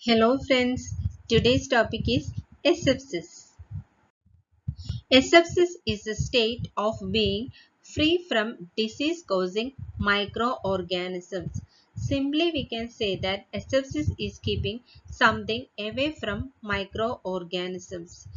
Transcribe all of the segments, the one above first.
Hello friends, today's topic is asepsis. Asepsis is a state of being free from disease-causing microorganisms. Simply we can say that asepsis is keeping something away from microorganisms.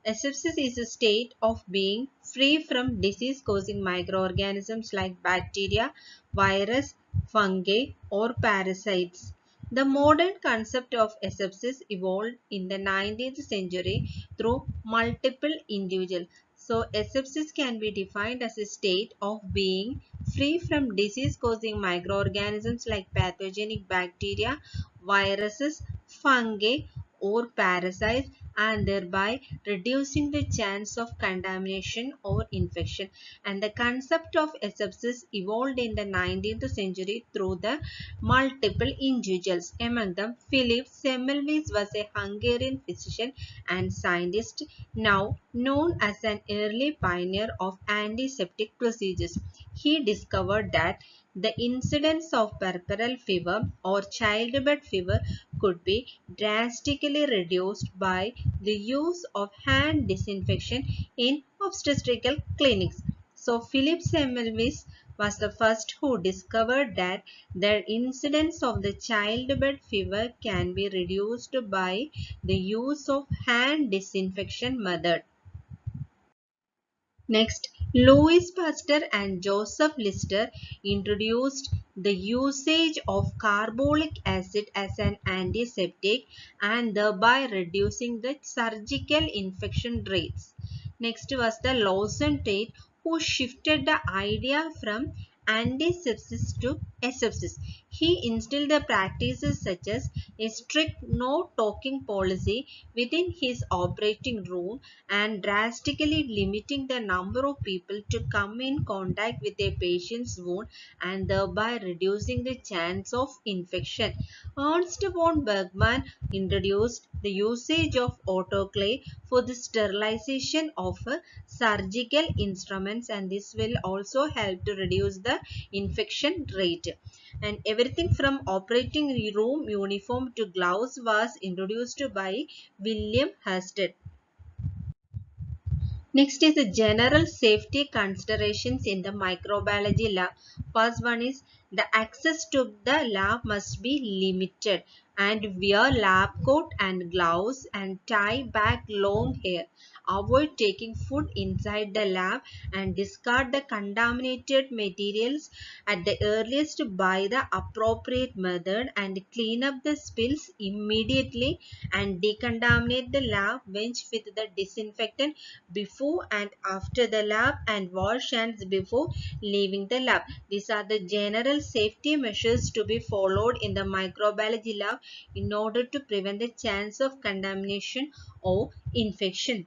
Asepsis is a state of being free from disease-causing microorganisms like bacteria, virus, fungi or parasites. The modern concept of asepsis evolved in the 19th century through multiple individuals. So, asepsis can be defined as a state of being free from disease-causing microorganisms like pathogenic bacteria, viruses, fungi, or parasites, and thereby reducing the chance of contamination or infection. And the concept of asepsis evolved in the 19th century through the multiple individuals. Among them, Philip Semmelweis was a Hungarian physician and scientist, now known as an early pioneer of antiseptic procedures. He discovered that the incidence of puerperal fever or childbed fever could be drastically reduced by the use of hand disinfection in obstetrical clinics. So, Philip Semmelweis was the first who discovered that the incidence of the childbed fever can be reduced by the use of hand disinfection method. Next, Louis Pasteur and Joseph Lister introduced the usage of carbolic acid as an antiseptic and thereby reducing the surgical infection rates. Next was the Lawson Tate who shifted the idea from antisepsis to asepsis. He instilled the practices such as a strict no talking policy within his operating room and drastically limiting the number of people to come in contact with a patient's wound and thereby reducing the chance of infection. Ernst von Bergmann introduced the usage of autoclave for the sterilization of surgical instruments, and this will also help to reduce the infection rate. And everything from operating room uniform to gloves was introduced by William Husted. Next is the general safety considerations in the microbiology lab. First one is the access to the lab must be limited and wear lab coat and gloves and tie back long hair. Avoid taking food inside the lab and discard the contaminated materials at the earliest by the appropriate method and clean up the spills immediately and decontaminate the lab bench with the disinfectant before and after the lab and wash hands before leaving the lab. These are the general safety measures to be followed in the microbiology lab in order to prevent the chance of contamination or infection.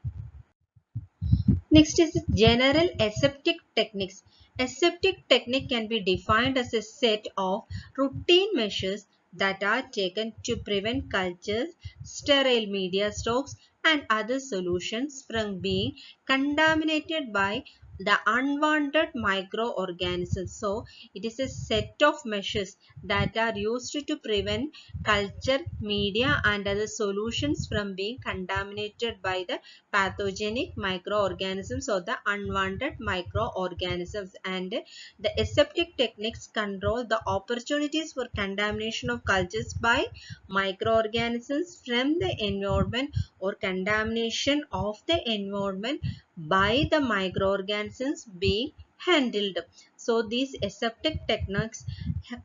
Next is general aseptic techniques. Aseptic technique can be defined as a set of routine measures that are taken to prevent cultures, sterile media stocks, and other solutions from being contaminated by the unwanted microorganisms. So, it is a set of measures that are used to prevent culture, media, and other solutions from being contaminated by the pathogenic microorganisms or the unwanted microorganisms. And the aseptic techniques control the opportunities for contamination of cultures by microorganisms from the environment or contamination of the environment by the microorganisms being handled. So these aseptic techniques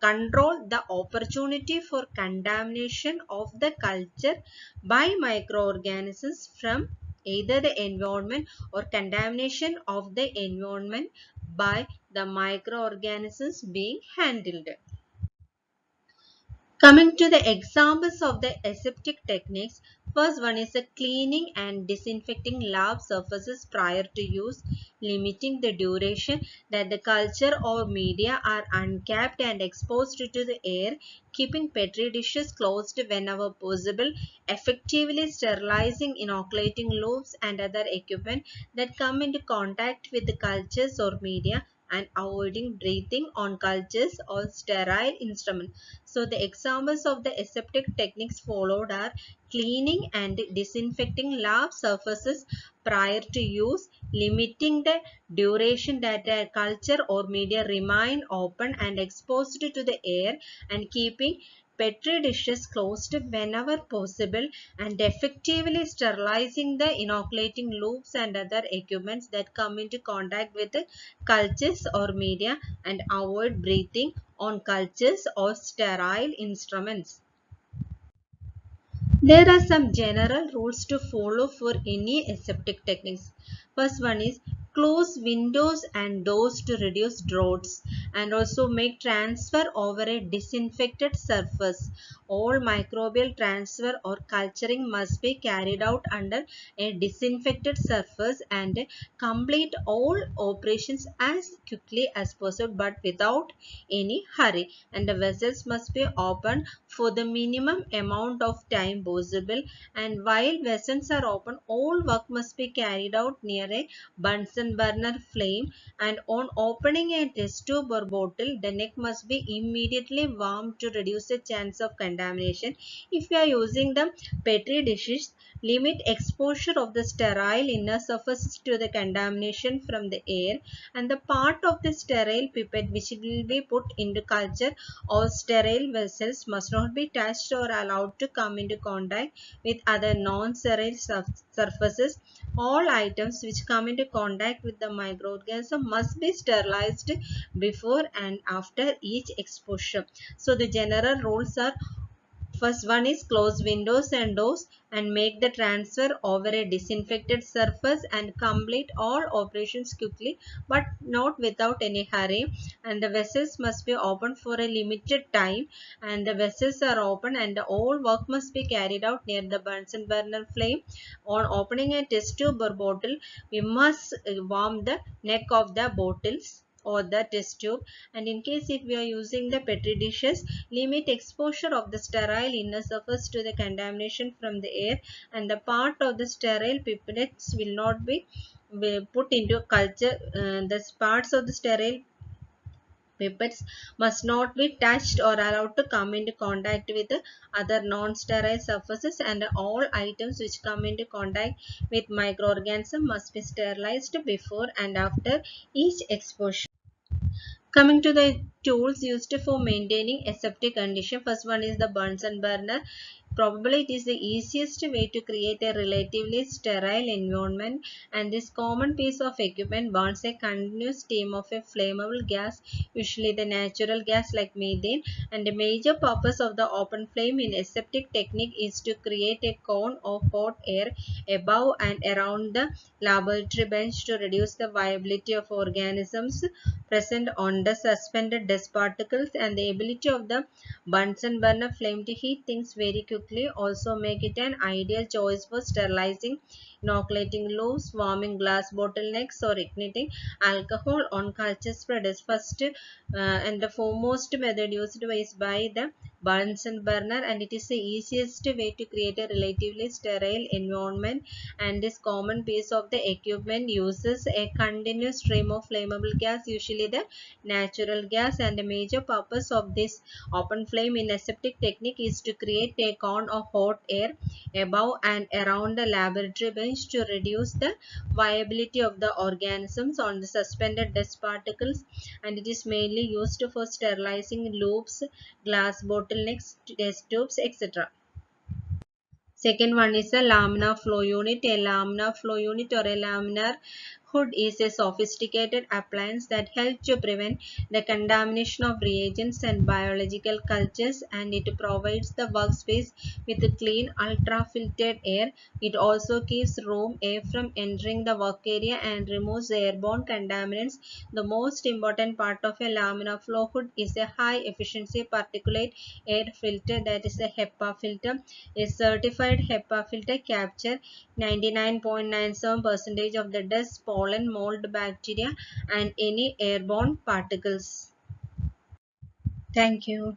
control the opportunity for contamination of the culture by microorganisms from either the environment or contamination of the environment by the microorganisms being handled. Coming to the examples of the aseptic techniques, first one is the cleaning and disinfecting lab surfaces prior to use, limiting the duration that the culture or media are uncapped and exposed to the air, keeping petri dishes closed whenever possible, effectively sterilizing inoculating loops and other equipment that come into contact with the cultures or media, and avoiding breathing on cultures or sterile instruments. So the examples of the aseptic techniques followed are cleaning and disinfecting lab surfaces prior to use, limiting the duration that a culture or media remain open and exposed to the air, and keeping petri dishes closed whenever possible, and effectively sterilizing the inoculating loops and other equipments that come into contact with the cultures or media, and avoid breathing on cultures or sterile instruments. There are some general rules to follow for any aseptic techniques. First one is close windows and doors to reduce draughts, and also make transfer over a disinfected surface. All microbial transfer or culturing must be carried out under a disinfected surface, and complete all operations as quickly as possible but without any hurry. And the vessels must be open for the minimum amount of time possible, and while vessels are open, all work must be carried out near a Bunsen burner flame, and on opening a test tube or bottle, the neck must be immediately warmed to reduce the chance of contamination. If you are using the petri dishes, limit exposure of the sterile inner surfaces to the contamination from the air, and the part of the sterile pipette which will be put into culture or sterile vessels must not be touched or allowed to come into contact with other non-sterile surfaces. All items which come into contact with the microorganism must be sterilized before and after each exposure. So the general rules are: first one is close windows and doors and make the transfer over a disinfected surface, and complete all operations quickly but not without any hurry. And the vessels must be open for a limited time, and the vessels are open and all work must be carried out near the Bunsen burner flame. On opening a test tube or bottle, we must warm the neck of the bottles or the test tube, and in case if we are using the petri dishes, limit exposure of the sterile inner surface to the contamination from the air, and the part of the sterile pipettes will not be put into culture. The parts of the sterile pipettes must not be touched or allowed to come into contact with other non-sterile surfaces, and all items which come into contact with microorganisms must be sterilized before and after each exposure. Coming to the tools used for maintaining aseptic condition, first one is the Bunsen burner. Probably it is the easiest way to create a relatively sterile environment, and this common piece of equipment burns a continuous stream of a flammable gas, usually the natural gas like methane, and the major purpose of the open flame in aseptic technique is to create a cone of hot air above and around the laboratory bench to reduce the viability of organisms present on the suspended dust particles, and the ability of the Bunsen burner flame to heat things very quickly also make it an ideal choice for sterilizing, inoculating loops, warming glass bottlenecks, or igniting alcohol on culture spreaders. First and the foremost method used is by the Bunsen burner, and it is the easiest way to create a relatively sterile environment, and this common piece of the equipment uses a continuous stream of flammable gas, usually the natural gas, and the major purpose of this open flame in aseptic technique is to create a cone of hot air above and around the laboratory bench to reduce the viability of the organisms on the suspended dust particles, and it is mainly used for sterilizing loops, glass bottlenecks, test tubes, etc. Second one is a laminar flow unit. A laminar flow unit or a laminar hood is a sophisticated appliance that helps to prevent the contamination of reagents and biological cultures, and it provides the workspace with clean ultra-filtered air. It also keeps room air from entering the work area and removes airborne contaminants. The most important part of a laminar flow hood is a high efficiency particulate air filter, that is a HEPA filter. A certified HEPA filter captures 99.97% of the dust, pollen, mold, bacteria, and any airborne particles. Thank you.